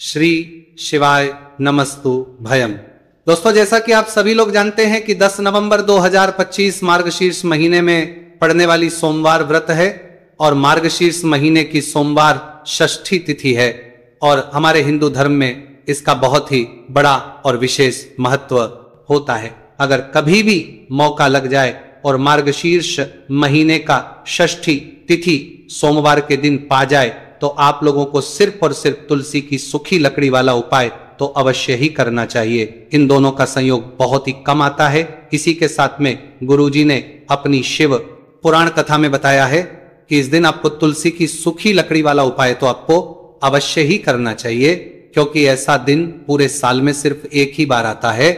श्री शिवाय नमस्तु भयम। दोस्तों, जैसा कि आप सभी लोग जानते हैं कि 10 नवंबर 2025 मार्गशीर्ष महीने में पड़ने वाली सोमवार व्रत है और मार्गशीर्ष महीने की सोमवार षष्ठी तिथि है और हमारे हिंदू धर्म में इसका बहुत ही बड़ा और विशेष महत्व होता है। अगर कभी भी मौका लग जाए और मार्गशीर्ष महीने का षष्ठी तिथि सोमवार के दिन पा जाए तो आप लोगों को सिर्फ और सिर्फ तुलसी की सूखी लकड़ी वाला उपाय तो अवश्य ही करना चाहिए। इन दोनों का संयोग बहुत ही कम आता है। इसी के साथ में गुरुजी ने अपनी शिव पुराण कथा में बताया है कि इस दिन आपको तुलसी की सूखी लकड़ी वाला उपाय तो आपको अवश्य ही करना चाहिए, क्योंकि ऐसा दिन पूरे साल में सिर्फ एक ही बार आता है।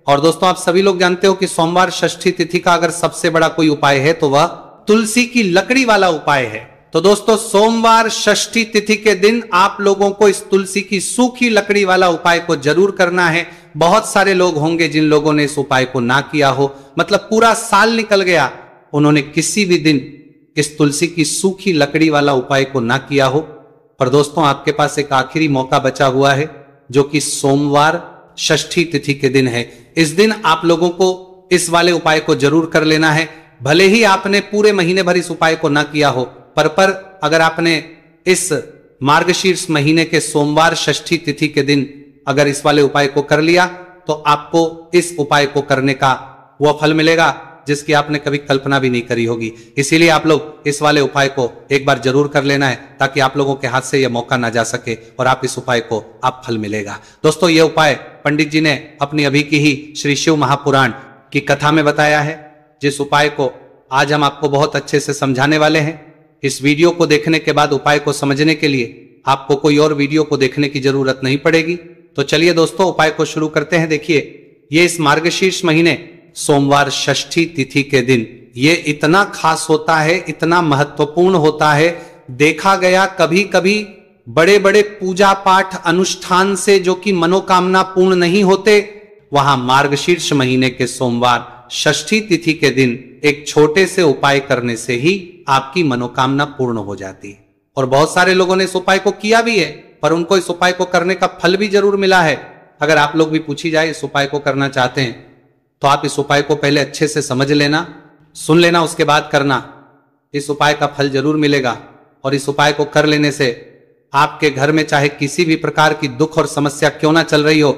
और दोस्तों, आप सभी लोग जानते हो कि सोमवार षष्ठी तिथि का अगर सबसे बड़ा कोई उपाय है तो वह तुलसी की लकड़ी वाला उपाय है। तो दोस्तों, सोमवार षष्ठी तिथि के दिन आप लोगों को इस तुलसी की सूखी लकड़ी वाला उपाय को जरूर करना है। बहुत सारे लोग होंगे जिन लोगों ने इस उपाय को ना किया हो, मतलब पूरा साल निकल गया, उन्होंने किसी भी दिन इस तुलसी की सूखी लकड़ी वाला उपाय को ना किया हो। पर दोस्तों, आपके पास एक आखिरी मौका बचा हुआ है जो कि सोमवार षष्ठी तिथि के दिन है। इस दिन आप लोगों को इस वाले उपाय को जरूर कर लेना है। भले ही आपने पूरे महीने भर इस उपाय को ना किया हो, पर अगर आपने इस मार्गशीर्ष महीने के सोमवार षष्ठी तिथि के दिन अगर इस वाले उपाय को कर लिया तो आपको इस उपाय को करने का वह फल मिलेगा जिसकी आपने कभी कल्पना भी नहीं करी होगी। इसीलिए आप लोग इस वाले उपाय को एक बार जरूर कर लेना है ताकि आप लोगों के हाथ से यह मौका ना जा सके और आप इस उपाय को आप फल मिलेगा। दोस्तों, यह उपाय पंडित जी ने अपनी अभी की ही श्री शिव महापुराण की कथा में बताया है, जिस उपाय को आज हम आपको बहुत अच्छे से समझाने वाले हैं। इस वीडियो को देखने के बाद उपाय को समझने के लिए आपको कोई और वीडियो को देखने की जरूरत नहीं पड़ेगी। तो चलिए दोस्तों, उपाय को शुरू करते हैं। देखिए, ये इस मार्गशीर्ष महीने सोमवार षष्ठी तिथि के दिन ये इतना खास होता है, इतना महत्वपूर्ण होता है। देखा गया कभी कभी बड़े बड़े पूजा पाठ अनुष्ठान से जो कि मनोकामना पूर्ण नहीं होते, वहां मार्गशीर्ष महीने के सोमवार षष्ठी तिथि के दिन एक छोटे से उपाय करने से ही आपकी मनोकामना पूर्ण हो जाती है। और बहुत सारे लोगों ने इस उपाय को किया भी है, पर उनको इस उपाय को करने का फल भी जरूर मिला है। अगर आप लोग भी पूछी जाए इस उपाय को करना चाहते हैं तो आप इस उपाय को पहले अच्छे से समझ लेना, सुन लेना, उसके बाद करना। इस उपाय का फल जरूर मिलेगा और इस उपाय को कर लेने से आपके घर में चाहे किसी भी प्रकार की दुख और समस्या क्यों ना चल रही हो,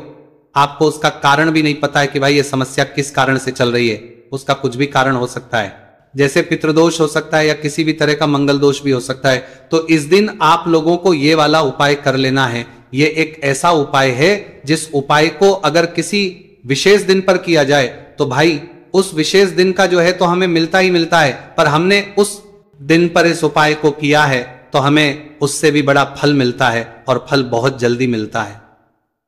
आपको उसका कारण भी नहीं पता है कि भाई ये समस्या किस कारण से चल रही है। उसका कुछ भी कारण हो सकता है, जैसे पितृदोष हो सकता है या किसी भी तरह का मंगल दोष भी हो सकता है। तो इस दिन आप लोगों को ये वाला उपाय कर लेना है। ये एक ऐसा उपाय है जिस उपाय को अगर किसी विशेष दिन पर किया जाए तो भाई उस विशेष दिन का जो है तो हमें मिलता ही मिलता है, पर हमने उस दिन पर इस उपाय को किया है तो हमें उससे भी बड़ा फल मिलता है और फल बहुत जल्दी मिलता है,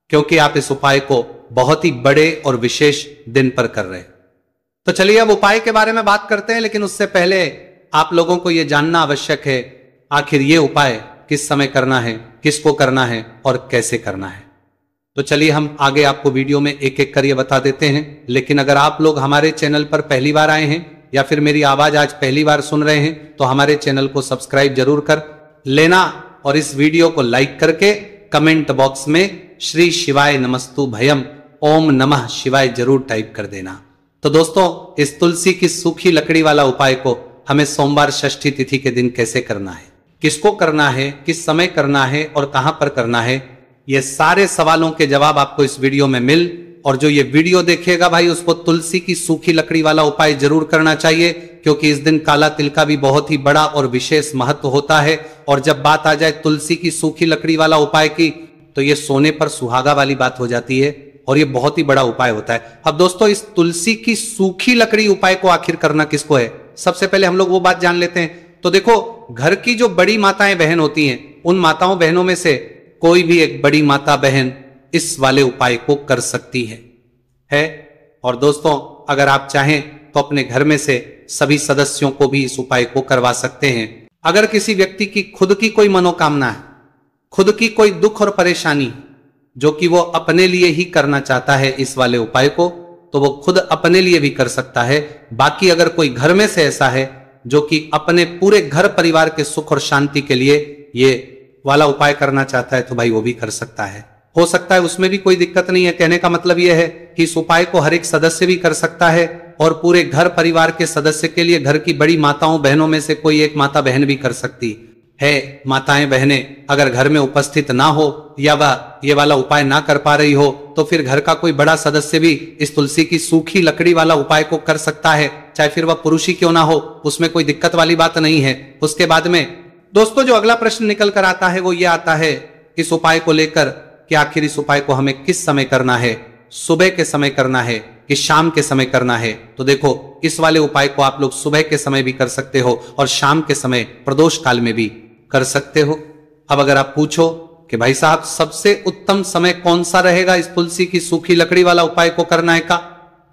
क्योंकि आप इस उपाय को बहुत ही बड़े और विशेष दिन पर कर रहे हैं। तो चलिए अब उपाय के बारे में बात करते हैं, लेकिन उससे पहले आप लोगों को यह जानना आवश्यक है आखिर ये उपाय किस समय करना है, किसको करना है और कैसे करना है। तो चलिए हम आगे आपको वीडियो में एक एक कर ये बता देते हैं। लेकिन अगर आप लोग हमारे चैनल पर पहली बार आए हैं या फिर मेरी आवाज आज पहली बार सुन रहे हैं तो हमारे चैनल को सब्सक्राइब जरूर कर लेना और इस वीडियो को लाइक करके कमेंट बॉक्स में श्री शिवाय नमस्तु भयम ओम नमः शिवाय जरूर टाइप कर देना। तो दोस्तों, इस तुलसी की सूखी लकड़ी वाला उपाय को हमें सोमवार षष्ठी तिथि के दिन कैसे करना है, किसको करना है, किस समय करना है और कहां पर करना है, ये सारे सवालों के जवाब आपको इस वीडियो में मिल। और जो ये वीडियो देखेगा भाई उसको तुलसी की सूखी लकड़ी वाला उपाय जरूर करना चाहिए, क्योंकि इस दिन काला तिल का भी बहुत ही बड़ा और विशेष महत्व होता है। और जब बात आ जाए तुलसी की सूखी लकड़ी वाला उपाय की तो ये सोने पर सुहागा वाली बात हो जाती है और ये बहुत ही बड़ा उपाय होता है। अब दोस्तों, इस तुलसी की सूखी लकड़ी उपाय को आखिर करना किसको है, सबसे पहले हम लोग वो बात जान लेते हैं। तो देखो, घर की जो बड़ी माताएं बहन होती हैं, उन माताओं बहनों में से कोई भी एक बड़ी माता बहन इस वाले उपाय को कर सकती है। और दोस्तों, अगर आप चाहें तो अपने घर में से सभी सदस्यों को भी इस उपाय को करवा सकते हैं। अगर किसी व्यक्ति की खुद की कोई मनोकामना है, खुद की कोई दुख और परेशानी जो कि वो अपने लिए ही करना चाहता है इस वाले उपाय को, तो वो खुद अपने लिए भी कर सकता है। बाकी अगर कोई घर में से ऐसा है जो कि अपने पूरे घर परिवार के सुख और शांति के लिए ये वाला उपाय करना चाहता है तो भाई वो भी कर सकता है, हो सकता है उसमें भी कोई दिक्कत नहीं है। कहने का मतलब यह है कि इस उपाय को हर एक सदस्य भी कर सकता है और पूरे घर परिवार के सदस्य के लिए घर की बड़ी माताओं बहनों में से कोई एक माता बहन भी कर सकती है। माताएं बहनें अगर घर में उपस्थित ना हो या वह ये वाला उपाय ना कर पा रही हो तो फिर घर का कोई बड़ा सदस्य भी इस तुलसी की सूखी लकड़ी वाला उपाय को कर सकता है, चाहे फिर वह पुरुष ही क्यों ना हो, उसमें कोई दिक्कत वाली बात नहीं है। उसके बाद में दोस्तों जो अगला प्रश्न निकल कर आता है वो ये आता है इस उपाय को लेकर कि आखिर इस उपाय को हमें किस समय करना है, सुबह के समय करना है कि शाम के समय करना है। तो देखो इस वाले उपाय को आप लोग सुबह के समय भी कर सकते हो और शाम के समय प्रदोष काल में भी कर सकते हो। अब अगर आप पूछो कि भाई साहब सबसे उत्तम समय कौन सा रहेगा इस तुलसी की सूखी लकड़ी वाला उपाय को करने का,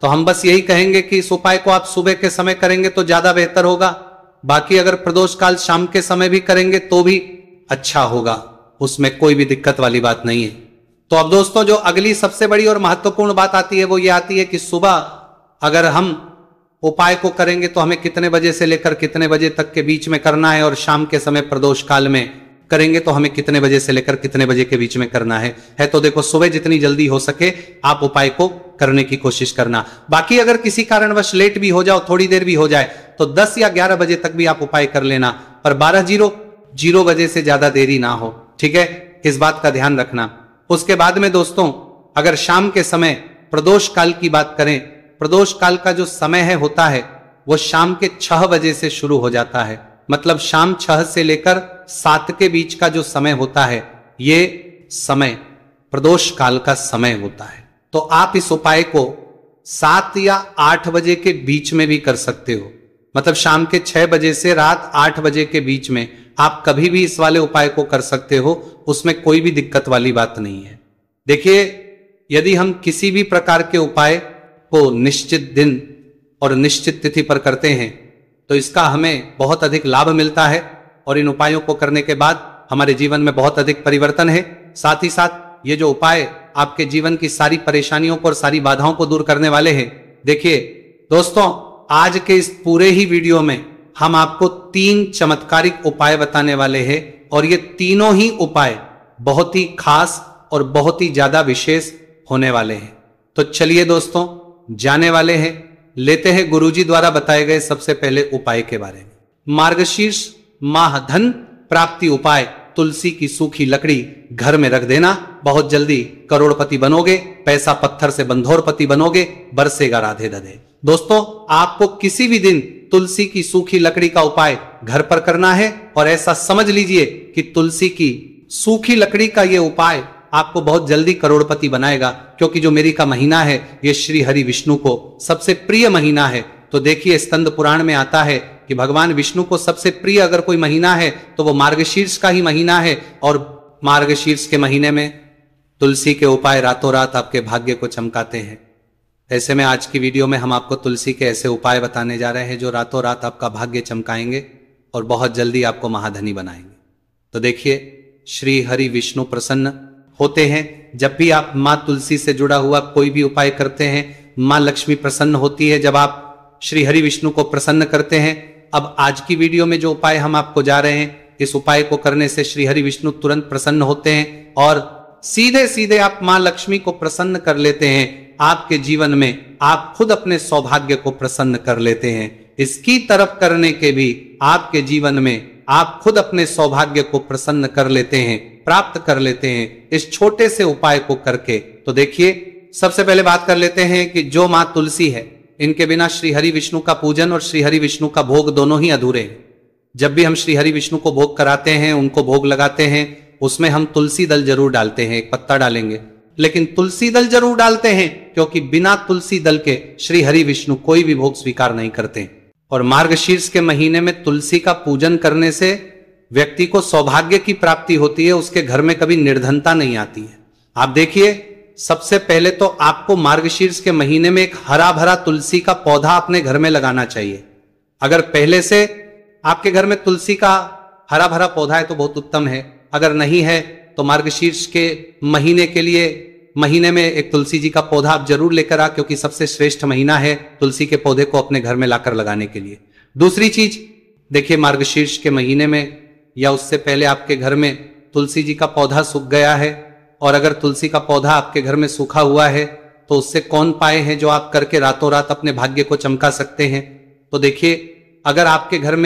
तो हम बस यही कहेंगे कि इस उपाय को आप सुबह के समय करेंगे तो ज्यादा बेहतर होगा। बाकी अगर प्रदोष काल शाम के समय भी करेंगे तो भी अच्छा होगा, उसमें कोई भी दिक्कत वाली बात नहीं है। तो अब दोस्तों जो अगली सबसे बड़ी और महत्वपूर्ण बात आती है वो ये आती है कि सुबह अगर हम उपाय को करेंगे तो हमें कितने बजे से लेकर कितने बजे तक के बीच में करना है और शाम के समय प्रदोष काल में करेंगे तो हमें कितने बजे से लेकर कितने बजे के बीच में करना है। तो देखो सुबह जितनी जल्दी हो सके आप उपाय को करने की कोशिश करना। बाकी अगर किसी कारणवश लेट भी हो जाओ, थोड़ी देर भी हो जाए तो 10 या 11 बजे तक भी आप उपाय कर लेना, पर 12:00 बजे से ज्यादा देरी ना हो, ठीक है, इस बात का ध्यान रखना। उसके बाद में दोस्तों अगर शाम के समय प्रदोष काल की बात करें, प्रदोष काल का जो समय है होता है वो शाम के 6 बजे से शुरू हो जाता है, मतलब शाम 6 से लेकर 7 के बीच का जो समय होता है ये समय प्रदोष काल का समय होता है। तो आप इस उपाय को 7 या 8 बजे के बीच में भी कर सकते हो, मतलब शाम के 6 बजे से रात 8 बजे के बीच में आप कभी भी इस वाले उपाय को कर सकते हो, उसमें कोई भी दिक्कत वाली बात नहीं है। देखिए यदि हम किसी भी प्रकार के उपाय को निश्चित दिन और निश्चित तिथि पर करते हैं तो इसका हमें बहुत अधिक लाभ मिलता है और इन उपायों को करने के बाद हमारे जीवन में बहुत अधिक परिवर्तन है। साथ ही साथ ये जो उपाय आपके जीवन की सारी परेशानियों को और सारी बाधाओं को दूर करने वाले हैं। देखिए दोस्तों आज के इस पूरे ही वीडियो में हम आपको 3 चमत्कारिक उपाय बताने वाले हैं और ये तीनों ही उपाय बहुत ही खास और बहुत ही ज्यादा विशेष होने वाले हैं। तो चलिए दोस्तों जाने वाले हैं, लेते हैं गुरुजी द्वारा बताए गए सबसे पहले उपाय के बारे में। मार्गशीर्ष माह धन प्राप्ति उपाय, तुलसी की सूखी लकड़ी घर में रख देना, बहुत जल्दी करोड़पति बनोगे, पैसा पत्थर से बंधोरपति बनोगे, बरसेगा राधे दधे। दोस्तों आपको किसी भी दिन तुलसी की सूखी लकड़ी का उपाय घर पर करना है और ऐसा समझ लीजिए कि तुलसी की सूखी लकड़ी का यह उपाय आपको बहुत जल्दी करोड़पति बनाएगा, क्योंकि जो मेरी का महीना है ये श्री हरि विष्णु को सबसे प्रिय महीना है। तो देखिए स्कंद पुराण में आता है कि भगवान विष्णु को सबसे प्रिय अगर कोई महीना है तो वो मार्गशीर्ष का ही महीना है और मार्गशीर्ष के महीने में तुलसी के उपाय रातों रात आपके भाग्य को चमकाते हैं। ऐसे में आज की वीडियो में हम आपको तुलसी के ऐसे उपाय बताने जा रहे हैं जो रातों रात आपका भाग्य चमकाएंगे और बहुत जल्दी आपको महाधनी बनाएंगे। तो देखिए श्री हरि विष्णु प्रसन्न होते हैं जब भी आप माँ तुलसी से जुड़ा हुआ कोई भी उपाय करते हैं। माँ लक्ष्मी प्रसन्न होती है जब आप श्री हरि विष्णु को प्रसन्न करते हैं। अब आज की वीडियो में जो उपाय हम आपको जा रहे हैं, इस उपाय को करने से श्री हरि विष्णु तुरंत प्रसन्न होते हैं और सीधे सीधे आप माँ लक्ष्मी को प्रसन्न कर लेते हैं। आपके जीवन में आप खुद अपने सौभाग्य को प्रसन्न कर लेते हैं। इसकी तरफ करने के भी आपके जीवन में आप खुद अपने सौभाग्य को प्रसन्न कर लेते हैं, प्राप्त कर लेते हैं इस छोटे से उपाय को करके। तो देखिए सबसे पहले बात कर लेते हैं कि जो माँ तुलसी है इनके बिना श्री हरि विष्णु का पूजन और श्री हरि विष्णु का भोग दोनों ही अधूरे हैं। जब भी हम श्री हरि विष्णु को भोग कराते हैं, उनको भोग लगाते हैं, उसमें हम तुलसी दल जरूर डालते हैं, एक पत्ता डालेंगे, लेकिन तुलसी दल जरूर डालते हैं क्योंकि बिना तुलसी दल के श्री हरि विष्णु कोई भी भोग स्वीकार नहीं करते। और मार्गशीर्ष के महीने में तुलसी का पूजन करने से व्यक्ति को सौभाग्य की प्राप्ति होती है, उसके घर में कभी निर्धनता नहीं आती है। आप देखिए सबसे पहले तो आपको मार्गशीर्ष के महीने में एक हरा भरा तुलसी का पौधा अपने घर में लगाना चाहिए। अगर पहले से आपके घर में तुलसी का हरा भरा पौधा है तो बहुत उत्तम है, अगर नहीं है तो मार्गशीर्ष के महीने के लिए महीने में एक तुलसी जी का पौधा आप जरूर लेकर आ, क्योंकि सबसे श्रेष्ठ महीना है तुलसी के पौधे को अपने घर में लाकर लगाने के लिए। दूसरी चीज देखिए मार्गशीर्ष के महीने में या उससे पहले आपके घर में तुलसी जी का पौधा सूख गया है, और अगर तुलसी का पौधा आपके घर में सूखा हुआ है तो उससे कौन उपाय है जो आप करके रातों रात अपने भाग्य को चमका सकते हैं। तो देखिए, अगर आपके घर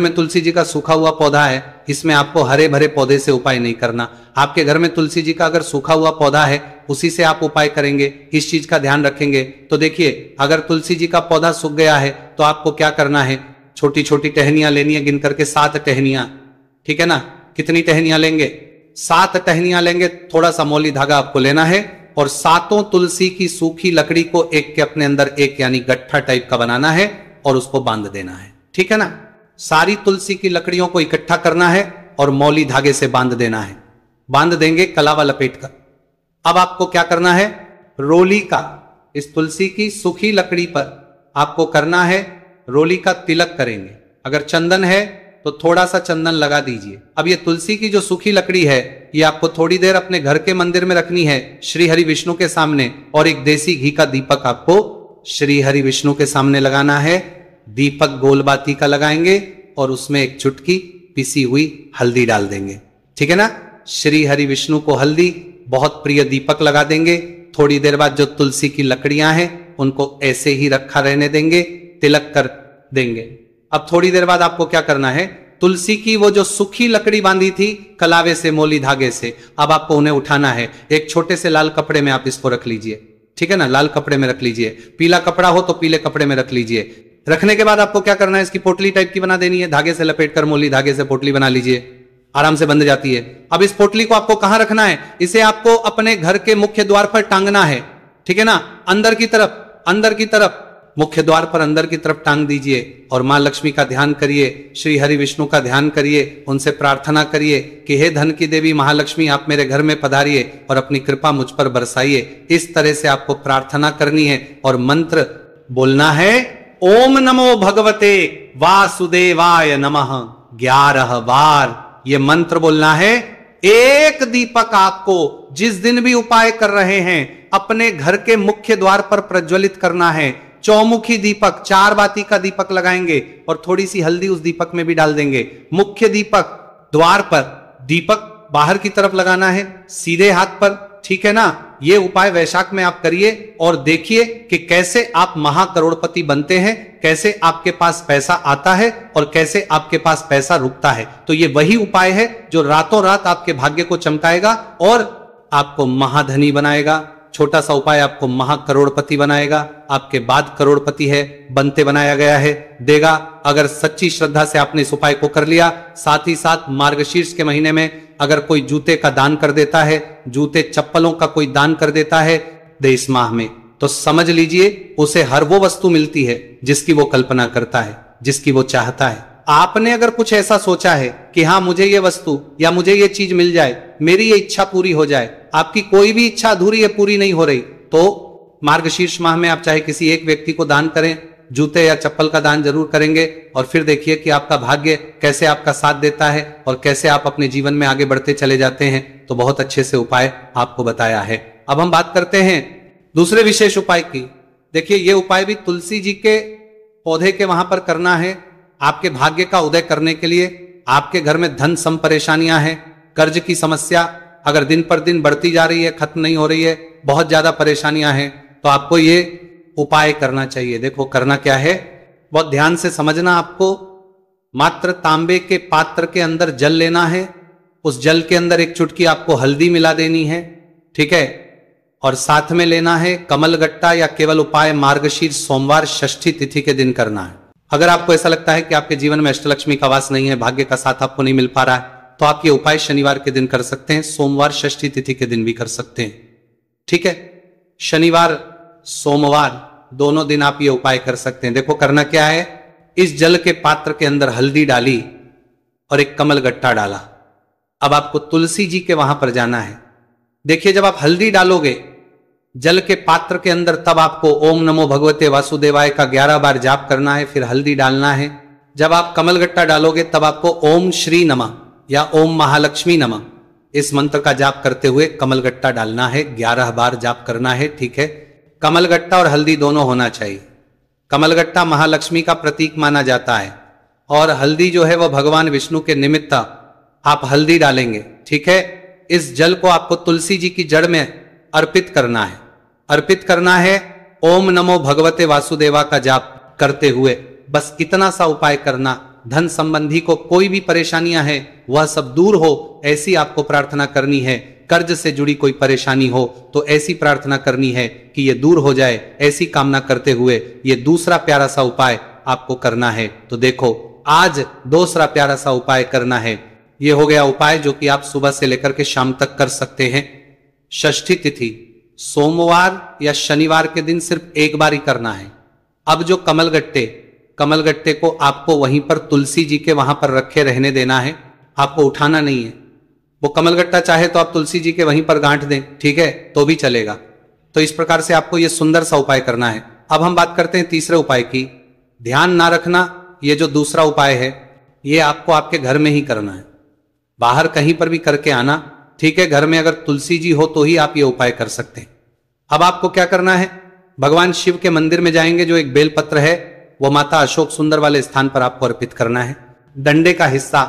में तुलसी जी का सूखा हुआ पौधा है, इसमें आपको हरे भरे पौधे से उपाय नहीं करना। आपके घर में तुलसी जी का अगर सूखा हुआ पौधा है, उसी से आप उपाय करेंगे, इस चीज का ध्यान रखेंगे। तो देखिए, अगर तुलसी जी का पौधा सूख गया है तो आपको क्या करना है, छोटी छोटी टहनियां लेनी है, गिन करके 7 टहनियां, ठीक है ना। कितनी टहनियां लेंगे? 7 टहनियां लेंगे। थोड़ा सा मौली धागा आपको लेना है और 7 तुलसी की सूखी लकड़ी को एक के अपने अंदर एक यानी गट्ठा टाइप का बनाना है और उसको बांध देना है, ठीक है ना। सारी तुलसी की लकड़ियों को इकट्ठा करना है और मौली धागे से बांध देना है। बांध देंगे कलावा लपेट कर। अब आपको क्या करना है, रोली का, इस तुलसी की सूखी लकड़ी पर आपको करना है रोली का तिलक करेंगे। अगर चंदन है तो थोड़ा सा चंदन लगा दीजिए। अब ये तुलसी की जो सूखी लकड़ी है, ये आपको थोड़ी देर अपने घर के मंदिर में रखनी है श्री हरि विष्णु के सामने, और एक देसी घी का दीपक आपको श्री हरि विष्णु के सामने लगाना है। दीपक गोल बाती का लगाएंगे और उसमें एक चुटकी पिसी हुई हल्दी डाल देंगे, ठीक है ना। श्री हरि विष्णु को हल्दी बहुत प्रिय दीपक लगा देंगे। थोड़ी देर बाद जो तुलसी की लकड़ियां हैं उनको ऐसे ही रखा रहने देंगे, तिलक कर देंगे। अब थोड़ी देर बाद आपको क्या करना है, तुलसी की वो जो सूखी लकड़ी बांधी थी कलावे से, मौली धागे से, अब आपको उन्हें उठाना है। एक छोटे से लाल कपड़े में आप इसको रख लीजिए, ठीक है ना। लाल कपड़े में रख लीजिए, पीला कपड़ा हो तो पीले कपड़े में रख लीजिए। रखने के बाद आपको क्या करना है, इसकी पोटली टाइप की बना देनी है। धागे से लपेटकर मौली धागे से पोटली बना लीजिए, आराम से बंध जाती है। अब इस पोटली को आपको कहां रखना है, इसे आपको अपने घर के मुख्य द्वार पर टांगना है, ठीक है ना। अंदर की तरफ मुख्य द्वार पर अंदर की तरफ टांग दीजिए और मां लक्ष्मी का ध्यान करिए, श्री हरि विष्णु का ध्यान करिए, उनसे प्रार्थना करिए कि हे धन की देवी महालक्ष्मी, आप मेरे घर में पधारिए और अपनी कृपा मुझ पर बरसाइए। इस तरह से आपको प्रार्थना करनी है और मंत्र बोलना है, ओम नमो भगवते वासुदेवाय नमः 11 बार ये मंत्र बोलना है। एक दीपक आपको जिस दिन भी उपाय कर रहे हैं अपने घर के मुख्य द्वार पर प्रज्वलित करना है। चौमुखी दीपक, 4 बाती का दीपक लगाएंगे और थोड़ी सी हल्दी उस दीपक में भी डाल देंगे। मुख्य दीपक द्वार पर, दीपक बाहर की तरफ लगाना है, सीधे हाथ पर, ठीक है ना। ये उपाय वैशाख में आप करिए और देखिए कि कैसे आप महाकरोड़पति बनते हैं, कैसे आपके पास पैसा आता है और कैसे आपके पास पैसा रुकता है। तो ये वही उपाय है जो रातों रात आपके भाग्य को चमकाएगा और आपको महाधनी बनाएगा। छोटा सा उपाय आपको महाकरोड़पति बनाएगा। आपके बाद करोड़पति है, बनते बनाया गया है, देगा। अगर सच्ची श्रद्धा से आपने इस उपाय को कर लिया, साथ ही साथ मार्गशीर्ष के महीने में अगर कोई जूते का दान कर देता है, जूते चप्पलों का कोई दान कर देता है इस माह में, तो समझ लीजिए उसे हर वो वस्तु मिलती है जिसकी वो कल्पना करता है, जिसकी वो चाहता है। आपने अगर कुछ ऐसा सोचा है कि हाँ मुझे ये वस्तु या मुझे ये चीज मिल जाए, मेरी ये इच्छा पूरी हो जाए, आपकी कोई भी इच्छा अधूरी है, पूरी नहीं हो रही, तो मार्गशीर्ष माह में आप चाहे किसी एक व्यक्ति को दान करें, जूते या चप्पल का दान जरूर करेंगे और फिर देखिए कि आपका भाग्य कैसे आपका साथ देता है और कैसे आप अपने जीवन में आगे बढ़ते चले जाते हैं। तो बहुत अच्छे से उपाय आपको बताया है। अब हम बात करते हैं दूसरे विशेष उपाय की। देखिए, ये उपाय भी तुलसी जी के पौधे के वहां पर करना है आपके भाग्य का उदय करने के लिए। आपके घर में धन सम परेशानियां हैं, कर्ज की समस्या अगर दिन पर दिन बढ़ती जा रही है, खत्म नहीं हो रही है, बहुत ज्यादा परेशानियां हैं, तो आपको ये उपाय करना चाहिए। देखो करना क्या है, बहुत ध्यान से समझना। आपको मात्र तांबे के पात्र के अंदर जल लेना है, उस जल के अंदर एक चुटकी आपको हल्दी मिला देनी है, ठीक है, और साथ में लेना है कमलगट्टा या केवल उपाय मार्गशीर्ष सोमवार षष्ठी तिथि के दिन करना है। अगर आपको ऐसा लगता है कि आपके जीवन में अष्टलक्ष्मी का वास नहीं है, भाग्य का साथ आपको नहीं मिल पा रहा है, तो आप ये उपाय शनिवार के दिन कर सकते हैं, सोमवार षष्ठी तिथि के दिन भी कर सकते हैं, ठीक है। शनिवार सोमवार दोनों दिन आप ये उपाय कर सकते हैं। देखो करना क्या है, इस जल के पात्र के अंदर हल्दी डाली और एक कमलगट्टा डाला। अब आपको तुलसी जी के वहां पर जाना है। देखिए, जब आप हल्दी डालोगे जल के पात्र के अंदर, तब आपको ओम नमो भगवते वासुदेवाय का 11 बार जाप करना है, फिर हल्दी डालना है। जब आप कमलगट्टा डालोगे तब आपको ओम श्री नमः या ओम महालक्ष्मी नमः इस मंत्र का जाप करते हुए कमलगट्टा डालना है, 11 बार जाप करना है, ठीक है। कमलगट्टा और हल्दी दोनों होना चाहिए। कमलगट्टा महालक्ष्मी का प्रतीक माना जाता है और हल्दी जो है वह भगवान विष्णु के निमित्त आप हल्दी डालेंगे। ठीक है, इस जल को आपको तुलसी जी की जड़ में अर्पित करना है। अर्पित करना है ओम नमो भगवते वासुदेवा का जाप करते हुए। बस इतना सा उपाय करना। धन संबंधी को कोई भी परेशानियां हैं वह सब दूर हो, ऐसी आपको प्रार्थना करनी है। कर्ज से जुड़ी कोई परेशानी हो तो ऐसी प्रार्थना करनी है कि ये दूर हो जाए, ऐसी कामना करते हुए ये दूसरा प्यारा सा उपाय आपको करना है। तो देखो, आज दूसरा प्यारा सा उपाय करना है। ये हो गया उपाय जो कि आप सुबह से लेकर के शाम तक कर सकते हैं। षष्ठी तिथि सोमवार या शनिवार के दिन सिर्फ एक बार ही करना है। अब जो कमलगट्टे को आपको वहीं पर तुलसी जी के वहां पर रखे रहने देना है, आपको उठाना नहीं है। वो कमलगट्टा चाहे तो आप तुलसी जी के वहीं पर गांठ दें, ठीक है, तो भी चलेगा। तो इस प्रकार से आपको ये सुंदर सा उपाय करना है। अब हम बात करते हैं तीसरे उपाय की। ध्यान ना रखना, ये जो दूसरा उपाय है ये आपको आपके घर में ही करना है, बाहर कहीं पर भी करके आना। ठीक है, घर में अगर तुलसी जी हो तो ही आप ये उपाय कर सकते हैं। अब आपको क्या करना है, भगवान शिव के मंदिर में जाएंगे, जो एक बेलपत्र है वो माता अशोक सुंदर वाले स्थान पर आपको अर्पित करना है। डंडे का हिस्सा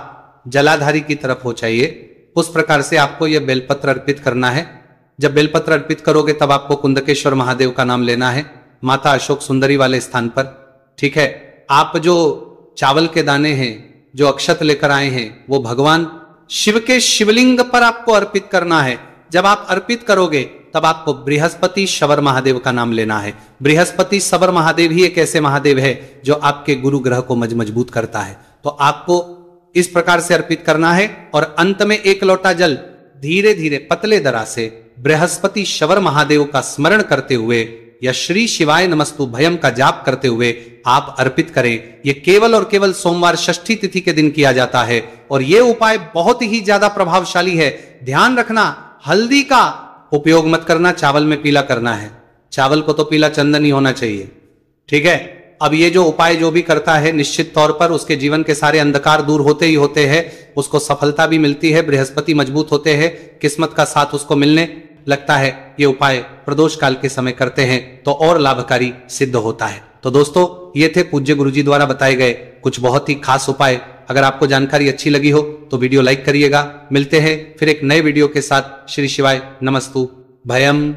जलाधारी की तरफ हो चाहिए, उस प्रकार से आपको यह बेलपत्र अर्पित करना है। जब बेलपत्र अर्पित करोगे तब आपको कुंदकेश्वर महादेव का नाम लेना है, माता अशोक सुंदरी वाले स्थान पर। ठीक है, आप जो चावल के दाने हैं, जो अक्षत लेकर आए हैं, वो भगवान शिव के शिवलिंग पर आपको अर्पित करना है। जब आप अर्पित करोगे तब आपको बृहस्पति शबर महादेव का नाम लेना है। बृहस्पति शबर महादेव ही एक ऐसे महादेव है जो आपके गुरु ग्रह को मजबूत करता है। तो आपको इस प्रकार से अर्पित करना है और अंत में एक लोटा जल धीरे धीरे पतले दरा से बृहस्पति शबर महादेव का स्मरण करते हुए या श्री शिवाय नमस्तु भयम का जाप करते हुए आप अर्पित करें। यह केवल और केवल सोमवार षष्ठी तिथि के दिन किया जाता है और यह उपाय बहुत ही ज्यादा प्रभावशाली है। ध्यान रखना, हल्दी का उपयोग मत करना, चावल में पीला करना है। चावल को तो पीला चंदन ही होना चाहिए। ठीक है, अब ये जो उपाय जो भी करता है निश्चित तौर पर उसके जीवन के सारे अंधकार दूर होते ही होते हैं, उसको सफलता भी मिलती है, बृहस्पति मजबूत होते हैं, किस्मत का साथ उसको मिलने लगता है। ये उपाय प्रदोष काल के समय करते हैं तो और लाभकारी सिद्ध होता है। तो दोस्तों, ये थे पूज्य गुरुजी द्वारा बताए गए कुछ बहुत ही खास उपाय। अगर आपको जानकारी अच्छी लगी हो तो वीडियो लाइक करिएगा। मिलते हैं फिर एक नए वीडियो के साथ। श्री शिवाय नमस्तु भयम।